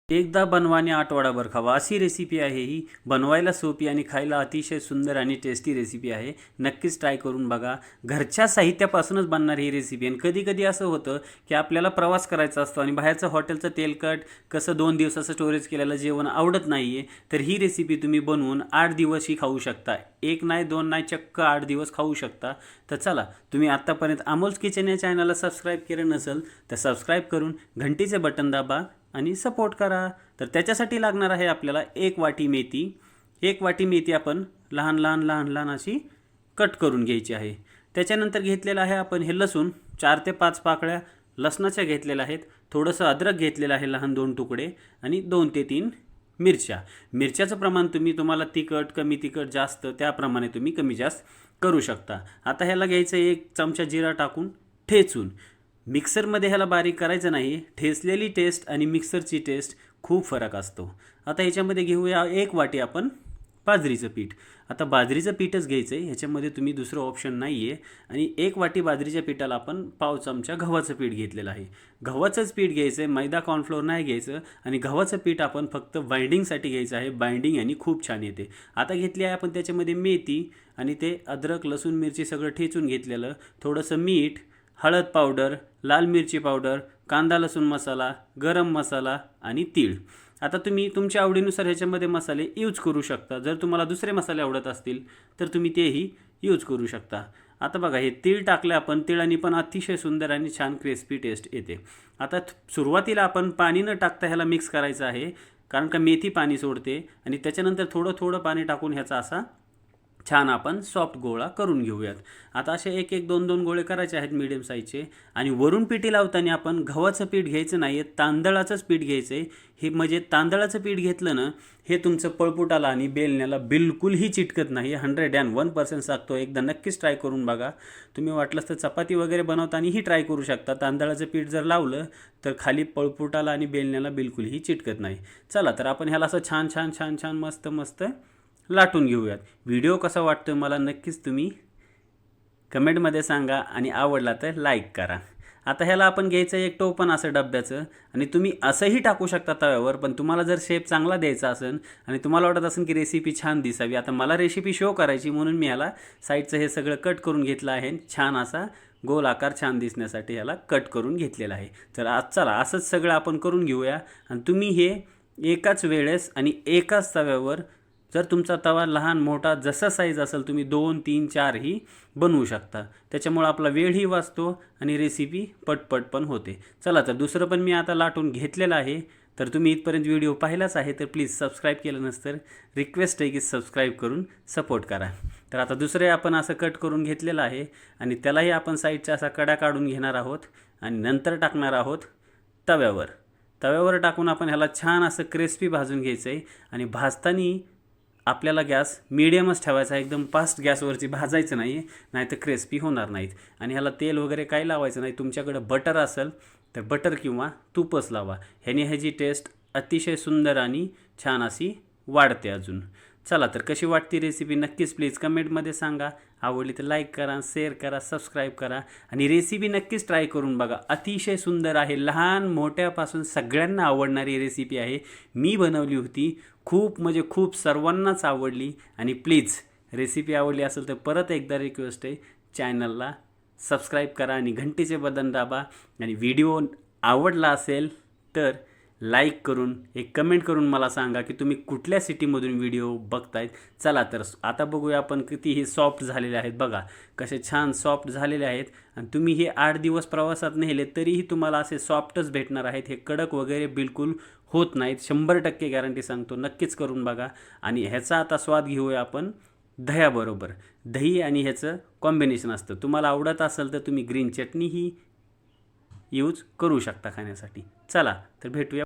एकदा बनवा आणि आठवडाभर खावा अशी रेसिपी आहे ही. बनवायला सोपी आणि खायला अतिशय सुंदर आणि टेस्टी रेसिपी आहे. नक्कीच ट्राय करून बघा. घरच्या साहित्यापासूनच बनणारी ही रेसिपी. आणि कधी कधी असं होतं की आपल्याला प्रवास करायचा असतो आणि बाहेरचं हॉटेलचं तेलकट कसं 2 दिवसाचं स्टोरेज केलेलं जेवण आवडत नाही आहे, तर ही रेसिपी तुम्ही बनवून 8 दिवसही खाऊ शकता. एक नाही, दोन नाही, चक्क 8 दिवस खाऊ शकता. तर चला, तुम्ही आत्तापर्यंत अमोल्स किचन या चॅनलला सबस्क्राईब केलं नसेल तर सबस्क्राईब करून घंटीचे बटन दाबा आणि सपोर्ट करा. तर त्याच्यासाठी लागणार आहे आपल्याला 1 वाटी मेथी. 1 वाटी मेथी आपण लहान लहान लहान लहान अशी कट करून घ्यायची आहे. त्याच्यानंतर घेतलेलं आहे आपण हे लसूण. 4 ते 5 पाकळ्या लसणाच्या घेतलेल्या आहेत. थोडंसं अद्रक घेतलेलं आहे, लहान 2 तुकडे. आणि 2 ते 3 मिरच्या. मिरच्याचं प्रमाण तुम्हाला तिखट कमी, तिखट जास्त, त्याप्रमाणे तुम्ही कमी जास्त करू शकता. आता ह्याला घ्यायचं 1 चमचा जिरा टाकून ठेचून. मिक्सरमध्ये ह्याला बारीक करायचं नाही. ठेचलेली टेस्ट आणि मिक्सरची टेस्ट खूप फरक असतो. आता ह्याच्यामध्ये घेऊया 1 वाटी आपण बाजरीचं पीठ. आता बाजरीचं पीठच घ्यायचं आहे, ह्याच्यामध्ये तुम्ही दुसरं ऑप्शन नाही आहे. आणि 1 वाटी बाजरीच्या पिठाला आपण पाव चमचा गव्हाचं पीठ घेतलेलं आहे. गव्हाचंच पीठ घ्यायचं आहे, मैदा कॉर्नफ्लोअर नाही घ्यायचं. आणि गव्हाचं पीठ आपण फक्त बाइंडिंगसाठी घ्यायचं आहे. बाइंडिंग आणि खूप छान येते. आता घेतली आहे आपण त्याच्यामध्ये मेथी आणि ते अद्रक लसूण मिरची सगळं ठेचून घेतलेलं. थोडंसं मीठ, हळद पावडर, लाल मिरची पावडर, कांदा लसूण मसाला, गरम मसाला आणि तीळ. आता तुम्ही तुमच्या आवडीनुसार ह्याच्यामध्ये मसाले यूज करू शकता. जर तुम्हाला दुसरे मसाले आवडत असतील तर तुम्ही तेही यूज करू शकता. आता बघा, हे तीळ टाकले आपण. तिळाने पण अतिशय सुंदर आणि छान क्रिस्पी टेस्ट येते. आता सुरुवातीला आपण पाणी न टाकता ह्याला मिक्स करायचं आहे, कारण का मेथी पाणी सोडते. आणि त्याच्यानंतर थोडं थोडं पाणी टाकून ह्याचा असा छान आपण सॉफ्ट गोळा करून घेऊयात. आता असे 1-1, 2-2 गोळे करायचे आहेत मीडियम साईजचे. आणि वरून पिठी लावताना आपण गव्हाचं पीठ घ्यायचं नाही आहे, तांदळाचंच पीठ घ्यायचं आहे. हे म्हणजे तांदळाचं पीठ घेतलं ना, हे तुमचं पळपुटाला आणि बेलण्याला बिलकुलही चिटकत नाही. 101% सांगतो. एकदा नक्कीच ट्राय करून बघा. तुम्ही वाटलंच तर चपाती वगैरे बनवतानाही ट्राय करू शकता. तांदळाचं पीठ जर लावलं तर खाली पळपुटाला आणि बेलण्याला बिलकुलही चिटकत नाही. चला, तर आपण ह्याला असं छान छान छान छान मस्त मस्त लाटून घेऊयात. व्हिडिओ कसा वाटतो मला नक्कीच तुम्ही कमेंटमध्ये सांगा आणि आवडला तर लाईक करा. आता ह्याला आपण घ्यायचं एक टोपण असं डब्याचं. आणि तुम्ही असंही टाकू शकता तव्यावर, पण तुम्हाला जर शेप चांगला द्यायचा असेल आणि तुम्हाला वाटत असेल की रेसिपी छान दिसावी, आता मला रेसिपी शो करायची म्हणून मी ह्याला साईडचं हे सगळं कट करून घेतलं आहे. छान असा गोल आकार छान दिसण्यासाठी ह्याला कट करून घेतलेला आहे. तर आज चला असंच सगळं आपण करून घेऊया. आणि तुम्ही हे एकाच वेळेस आणि एकाच तव्यावर, जर तुमचा तवा लहान मोठा जसा साईज असेल, तुम्ही 2, 3, 4 ही बनवू शकता. त्याच्यामुळे आपला वेळही वाचतो आणि रेसिपी पटपट पण होते. चला, तर दुसरं पण मी आता लाटून घेतलेलं आहे. तर तुम्ही इथपर्यंत व्हिडिओ पाहिलाच आहे तर प्लीज सबस्क्राईब केलं नसतं रिक्वेस्ट आहे की सबस्क्राईब करून सपोर्ट करा. तर आता दुसरे आपण असं कट करून घेतलेलं आहे आणि त्यालाही आपण साईडच्या असा कडा काढून घेणार आहोत आणि नंतर टाकणार आहोत तव्यावर. तव्यावर टाकून आपण ह्याला छान असं क्रिस्पी भाजून घ्यायचं आहे. आणि भाजताना आपल्याला गॅस मीडियमच ठेवायचा आहे. एकदम फास्ट गॅसवरची भाजायचं नाही, नाही तर क्रिस्पी होणार नाहीत. आणि ह्याला तेल वगैरे काही लावायचं नाही. तुमच्याकडं बटर असेल तर बटर किंवा तूपच लावा. ह्याने ह्याची टेस्ट अतिशय सुंदर आणि छान अशी वाढते अजून. चला, तर कशी वाटते रेसिपी नक्कीच प्लीज कमेंटमध्ये सांगा. आवडली तर लाईक करा, शेअर करा, सबस्क्राईब करा. आणि रेसिपी नक्कीच ट्राय करून बघा. अतिशय सुंदर आहे. लहान मोठ्यापासून सगळ्यांना आवडणारी रेसिपी आहे. मी बनवली होती. खूप म्हणजे खूप सर्वांनाच आवडली. आणि प्लीज रेसिपी आवडली असेल तर परत एकदा रिक्वेस्ट आहे, चॅनलला सबस्क्राईब करा आणि घंटीचे बटन दाबा. आणि व्हिडिओ आवडला असेल तर लाईक करून एक कमेंट करून मला सांगा की तुम्ही कुठल्या सिटीमधून व्हिडिओ बघतायत. चला, तर आता बघूया आपण किती हे सॉफ्ट झालेले आहेत. बघा कसे छान सॉफ्ट झालेले आहेत. आणि तुम्ही हे 8 दिवस प्रवासात नेले तरीही तुम्हाला असे सॉफ्टच भेटणार आहेत. हे कडक वगैरे बिलकुल होत नाहीत. 100% गॅरंटी सांगतो. नक्कीच करून बघा. आणि ह्याचा आता स्वाद घेऊया आपण दह्याबरोबर. दही आणि ह्याचं कॉम्बिनेशन असतं. तुम्हाला आवडत असेल तर तुम्ही ग्रीन चटणीही यूज करू शकता खाण्यासाठी. चला, तर भेटूया.